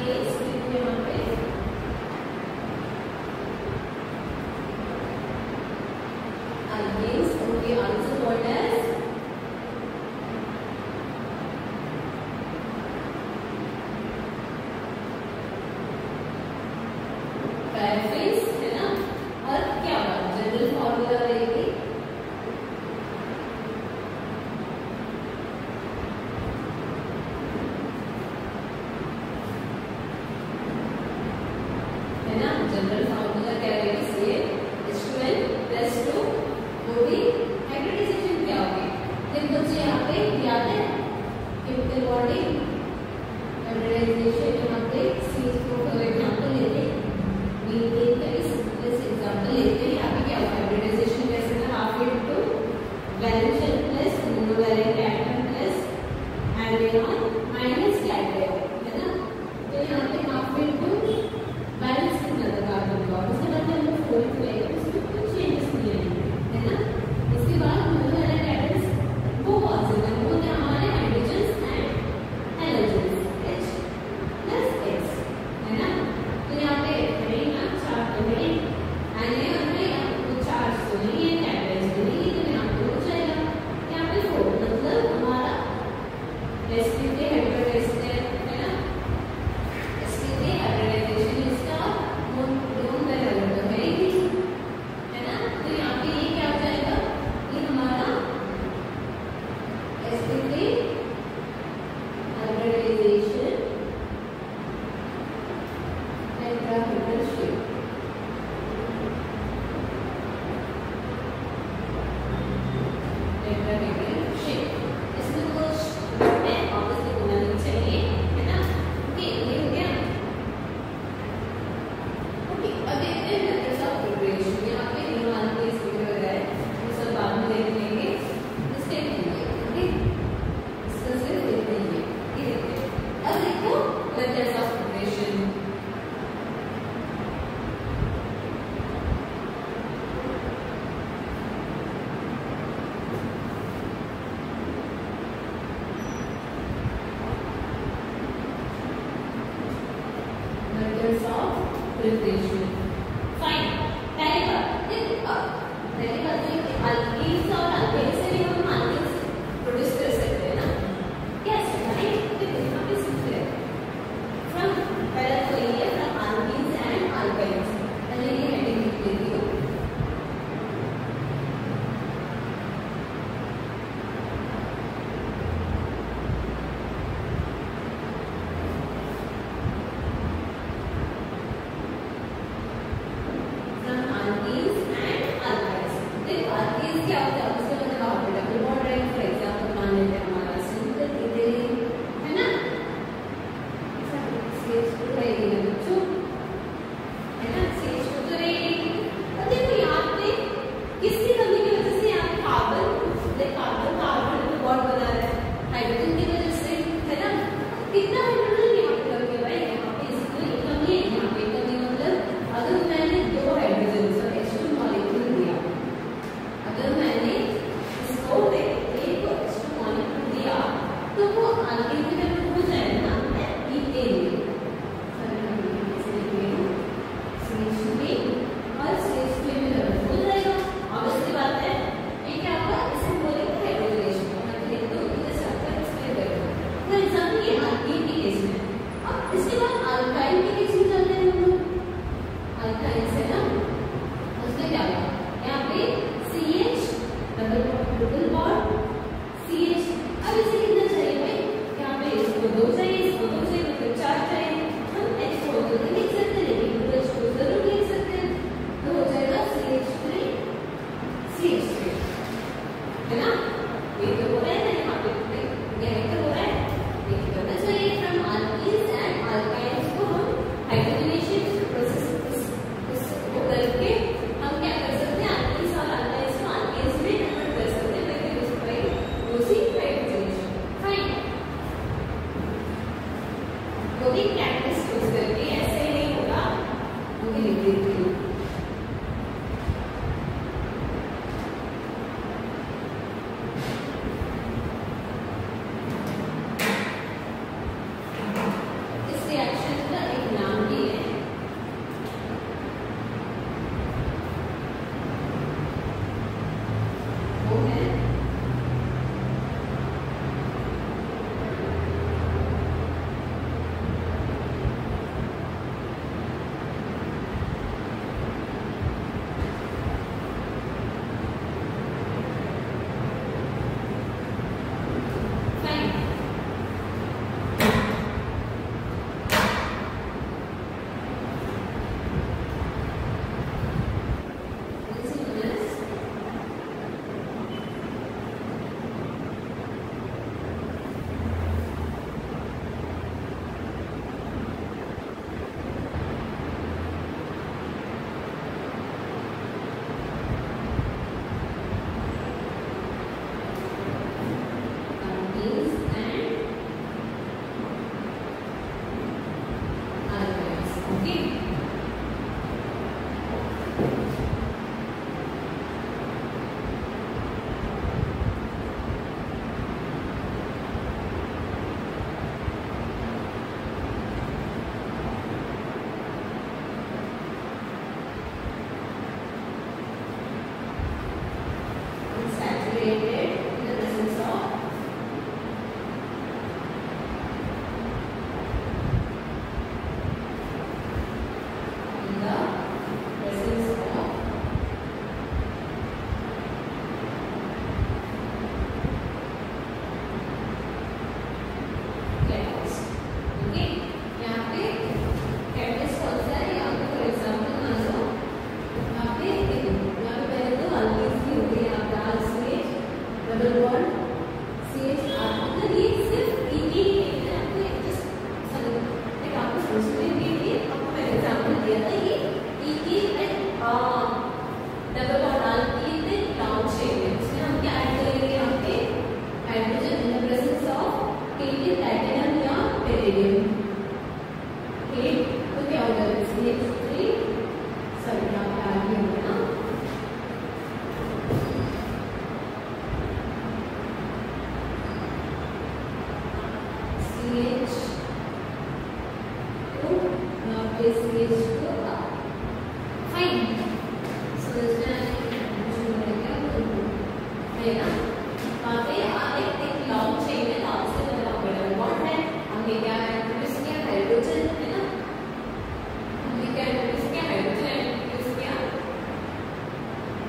Alkanes लिखते हैं यहाँ पे अल्केन्स उनके आंसर कॉल्ड एज पैराफिन्स है ना। और क्या बात जनरल फॉर्मूला रहेगी है ना। जनरल फॉर्मूला क्या रहेगी सेम H2n+2 वो भी हाइब्रिडाइजेशन क्या होगी। लेकिन बच्चे यहाँ पे याद है केमिकल बॉन्डिंग हाइब्रिडाइजेशन यहाँ पे C को फॉर एग्जांपल लेते हैं मीथेन का इस एग्जांपल लेते हैं। यहाँ पे क्या होगा हाइब्रिडाइजेशन कैसे था half into valential plus monovalent atom plus anion minus cation है ना। तो यहाँ पे हाफ इनटू बैलेंस कितना था कार्बन का उसके बाद हम लोग फोर करेंगे उसमें कुछ चेंजेस नहीं आएंगे है ना। इसके बाद मोनोवैलेंट एटम्स वो कौन से थे वो थे हमारे hydrogens and halogens H plus X है ना। तो यहाँ पे हेडिंग ना चार्ट हेडिंग एनायन में आपको चार्ज तो नहीं है कैटायन तो नहीं है तो यहाँ पे हो जाएगा यहाँ पे फोर मतलब हमारा sp3 हाइब्रिडाइजेशन है ना। sp3 हाइब्रिडाइजेशन इसका दोनों तरह होता है ना। तो यहाँ पे ये क्या हो जाएगा ये हमारा sp3 hybridization tetrahedral shape tetrahedral shape इसमें कुछ है ऑब्वियसली होना नहीं चाहिए है ना। ओके ये हो गया। ओके अब देखते हैं मेथड्स ऑफ प्रिपरेशन। यहाँ पे न्यूमॉन केस वगैरह है वो सब बाद में देख लेंगे स्टेप लेंगे ओके इसका सिर्फ देख लेंगे ये देखते हैं। अब देखो methods of preparation methods of preparation fine। पहली बात देखो पहली बात ये अल्केन्स और अल्केन्स से भी हम अल्केन्स प्रोड्यूस कर सकते हैं ना कैसे राइट। देखो यहाँ पे सिंपल है फ्रॉम पहला तो ये है फ्रॉम अल्केन्स एंड अल्काइन्स पहले ये हेडिंग लिख देती हूँ alkenes and alkynes। देखो alkenes क्या CH3 सॉरी यहाँ पे आगे हो गया CH2 यहाँ पे CH2 फाइन समझना है ना वहाँ पे एक लॉन्ग चेन है लॉन्ग से बना बड़ा बॉन्ड है हमने क्या इंट्रोड्यूस किया हाइड्रोजन है ना हमने क्या इंट्रोड्यूस किया हाइड्रोजन इंट्रोड्यूस किया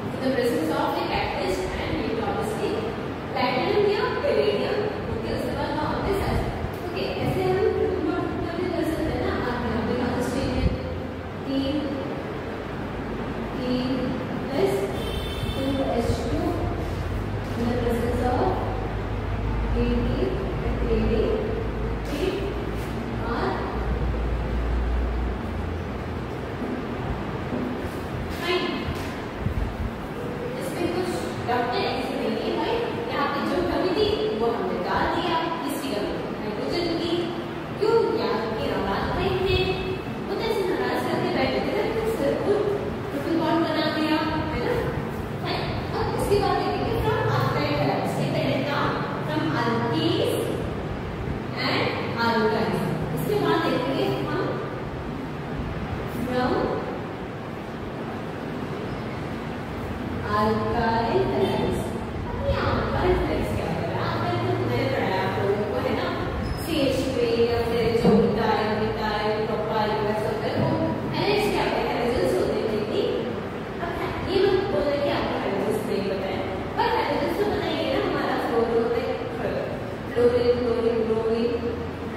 in the presence of a catalyst and ये ऑब्वियसली प्लैटिनम या बेरिलियम ओके उसके बाद वहाँ पे ओके ऐसे हम ट्रिपल कर सकते हैं ना आप यहाँ पे कौन सी चेन है 3 plus 2H2 in the presence of AD and AD are fine. इसमें कुछ डॉक्टर ऐसे नहीं है भाई यहाँ पे जो कमी थी वो हमने डाल दिया किसकी कमी हाइड्रोजन की क्यों यहाँ के नाराज नहीं थे वो तो ऐसे नाराज करके बैठे थे ना सिर्फ ट्रिपल बॉन्ड बना दिया है ना अब इसके बाद देखेंगे alkenes and alkynes इसके बाद देखेंगे हम from alkyl halides अब ये alkyl halides क्या है alkyl तो मैंने पढ़ाया आप लोगों को है ना CH3 या फिर जो मिथाइल मिथाइल प्रोपाइल वैसा होता है वो halides क्या है halogens होते हैं कि अब ये लोग बोल रहे हैं कि आपको halogens नहीं पता है पर halogens तो पता ही है ना हमारा फ्लोरो में क्लोरीन क्लोरीन ब्रोमीन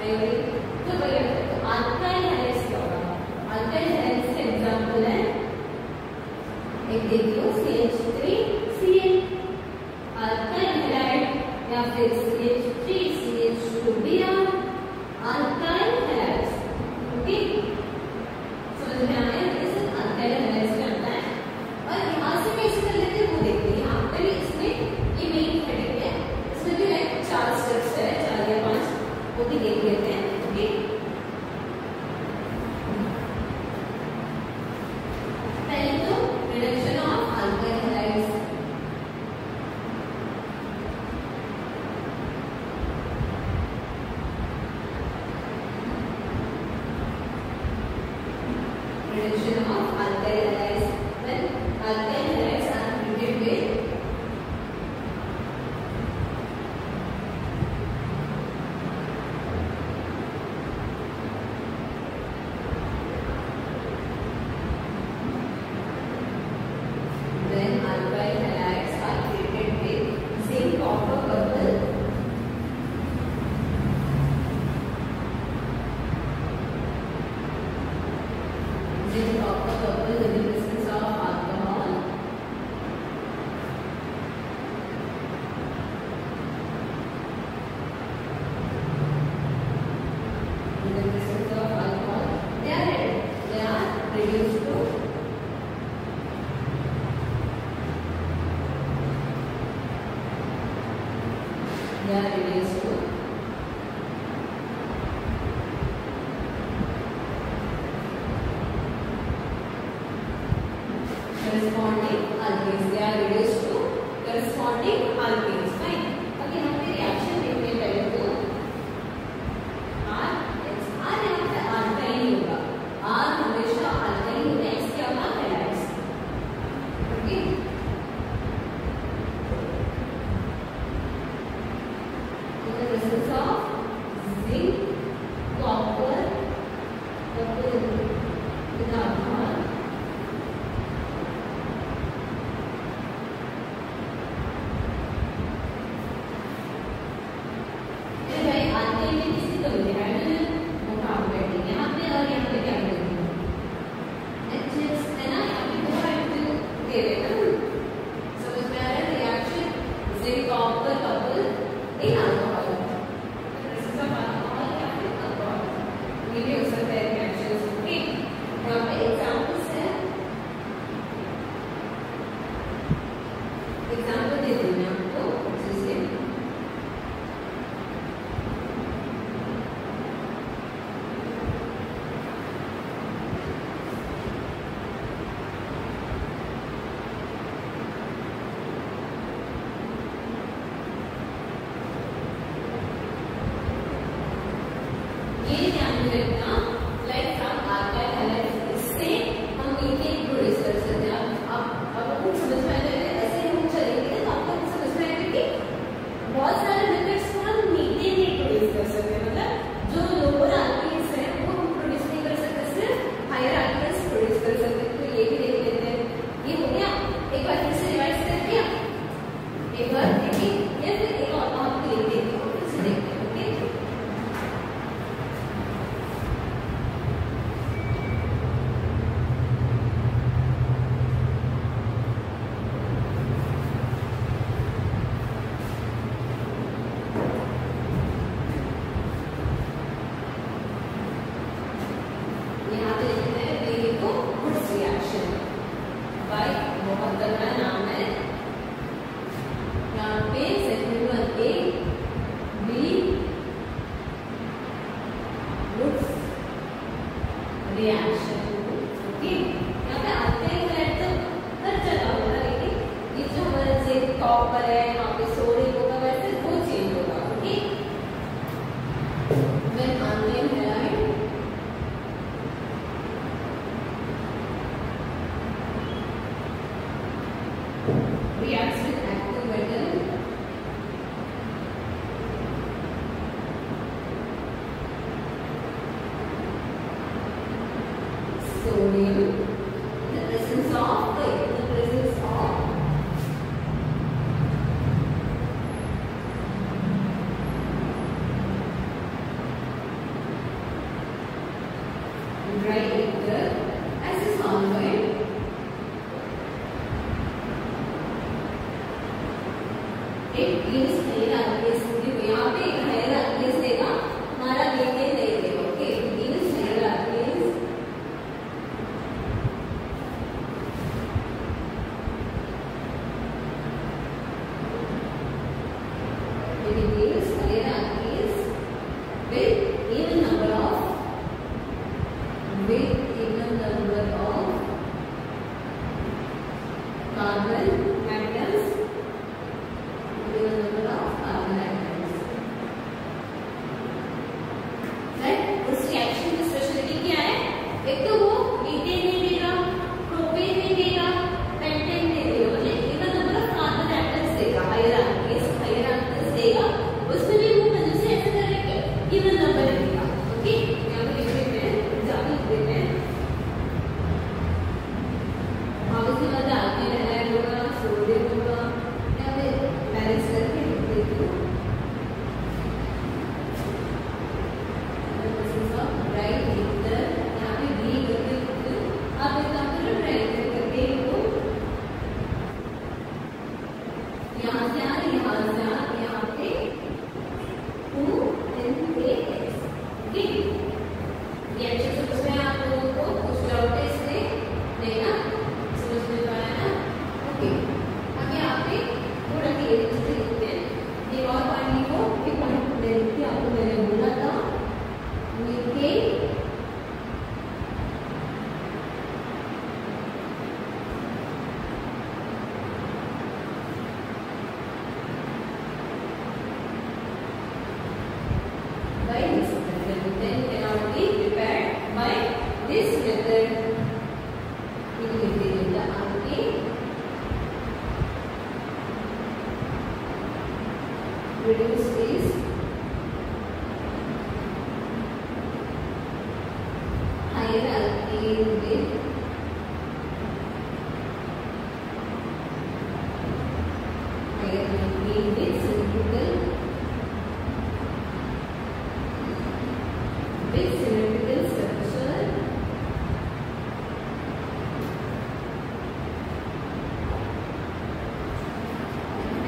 आयोडीन तो वही तो अल्काइल हैलाइड्स क्या होगा अल्काइल हैलाइड्स के एग्जांपल है एक देखिए CH3Cl अल्काइल हैलाइड या फिर CH3CH2Br अल्काइल हैलाइड्स ओके समझ में आया कैसे अल्काइल हैलाइड्स में आता है और यहाँ से कैसे कर लेते हैं वो देखते हैं यहाँ पे इसमें ये मेन हेडिंग है इसमें भी लाइक 4 स्टेप्स है 4 या 5 वो भी देख लेते हैं ओके पहले तो reduction of alkyl halides reduction of alkyl halides when alkyl halides are treated with zinc copper purple with the presence of alcohol in the presence of alcohol they are reduced to corresponding alkenes. They are reduced to corresponding alkenes. Fine. अब यहाँ पे reaction देखने पहले तो R यहाँ पे alkyne होगा R हमेशा अल्काइन होगा X क्या होगा halides okay in the presence of zinc copper with alcohol हो सकता है रिएक्शंस ओके यहाँ पे एडिशन। ओके, यहाँ पे आते ही तो हर जगह होगा, लेकिन ये जो हमारा जे टॉप पर है यहाँ पे सोडियम होगा, वैसे वो चेंज होगा। Okay, when ammonium halide reacts with active metal, sodium, in the presence of dry ether as a solvent, it gives higher alkanes। यहाँ पे higher alkanes देगा, हमारा alkane नहीं देगा। Okay, it gives higher alkanes with even number of carbon atoms, even number of carbon atoms। Right, उस reaction की speciality क्या है? एक तो वो मीथेन नहीं देगा, प्रोपेन नहीं देगा, पेंटेन नहीं देगा, मतलब even number of carbon atoms देगा, हायर आल्केन्स देगा। उसमें भी वो वजह से ऐसा करेगा इवन नंबर देगा। ओके, यहाँ पे लिख देते हैं, एग्जाम्पल लिख देते हैं। ऑब्वियसली मतलब आल्केन हैलाइड होगा, सोडियम होगा, यहाँ पे बैलेंस करके लिख देती हूँ। ड्राई ईथर, यहाँ पे भी करके लिखती हूँ। आप एग्जाम्पल ड्राई ईथर करके लिखो, यहाँ से आ यहाँ पे 2NaX। ओके, रिएक्शन से पूछ रहे हैं आप लोगों को, कुछ डाउट है इसमें? नहीं ना, समझ में पाया ना? ओके, अब यहाँ पे थोड़ा क्लियर से लिखते हैं। एक और पानी को एक पॉइंट दे देती हूँ, आपको मैंने बोला था methane by this method, then cannot be prepared by this method। Reduce this higher alkane with symmetrical structure,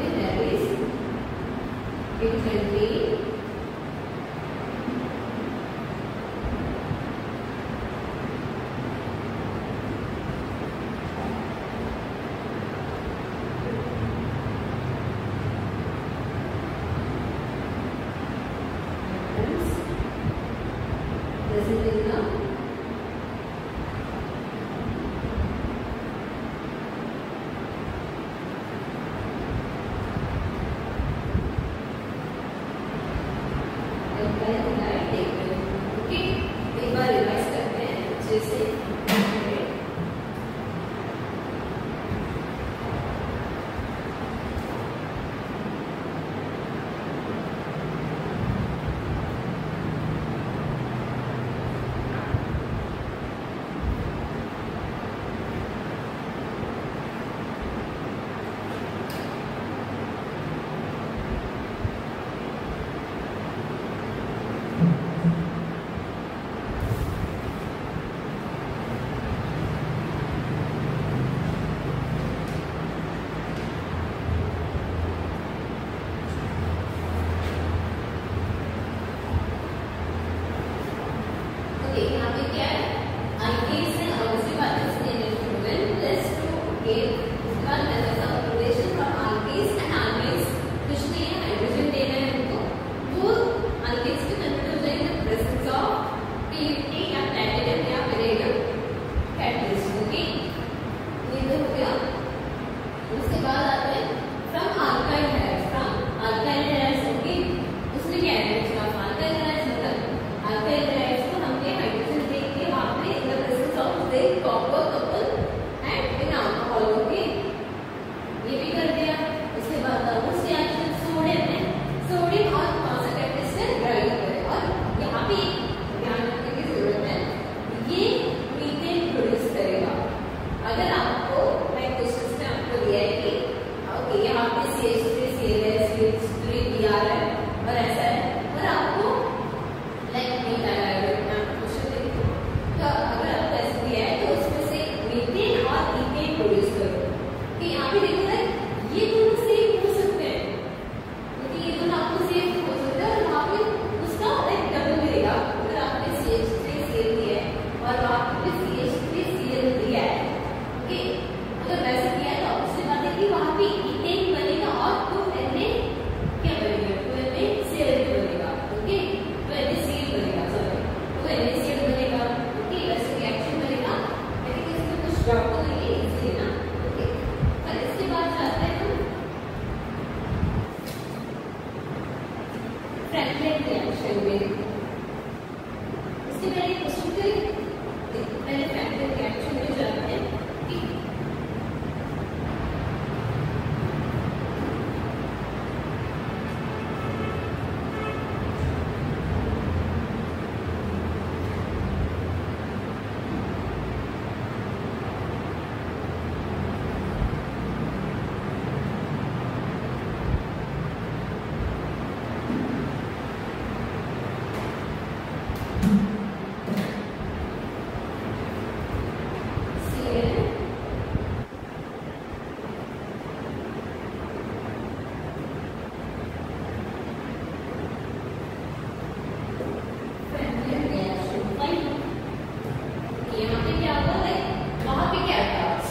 and that is it can be एक बार रिवाइज करते हैं अच्छे से।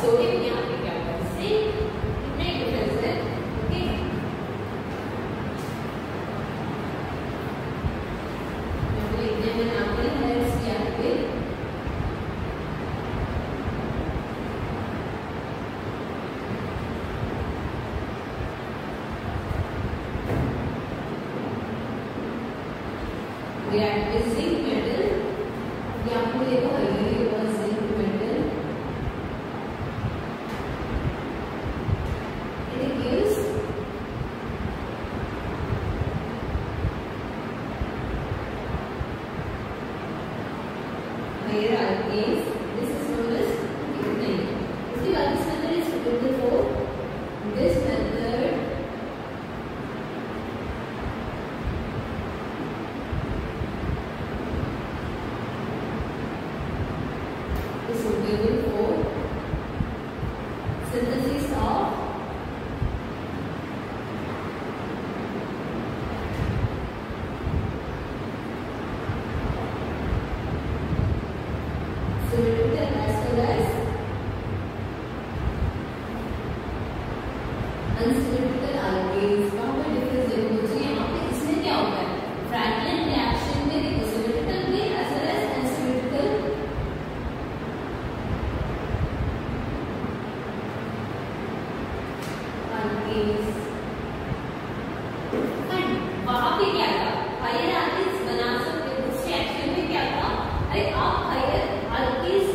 सोडियम यहाँ पे क्या होगा, इससे कितना डिफरेंस है, ओके। मैंने आपको हाइलाइट्स किया है, react with zinc metal, यहाँ पे देखो ये होगा zinc metal, it gives higher alkanes, this is known as नहीं, इसके बाद this method is suitable for this method is suitable for synthesis of symmetrical as well as unsymmetrical alkanes। वहाँ पर डिफरेंस देखो बच्चे, यहाँ पे इसमें क्या होता है, फ्रैगमेंट रिएक्शन में देखो सिमेट्रिकल भी as well as unsymmetrical alkanes, and वहाँ पे क्या था, हायर alkanes बना सकते हो। उस रिएक्शन में क्या था, अरे आप higher alkanes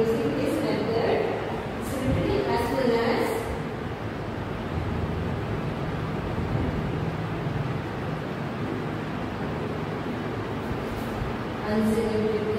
using this method, symmetry as well as unsymmetrical.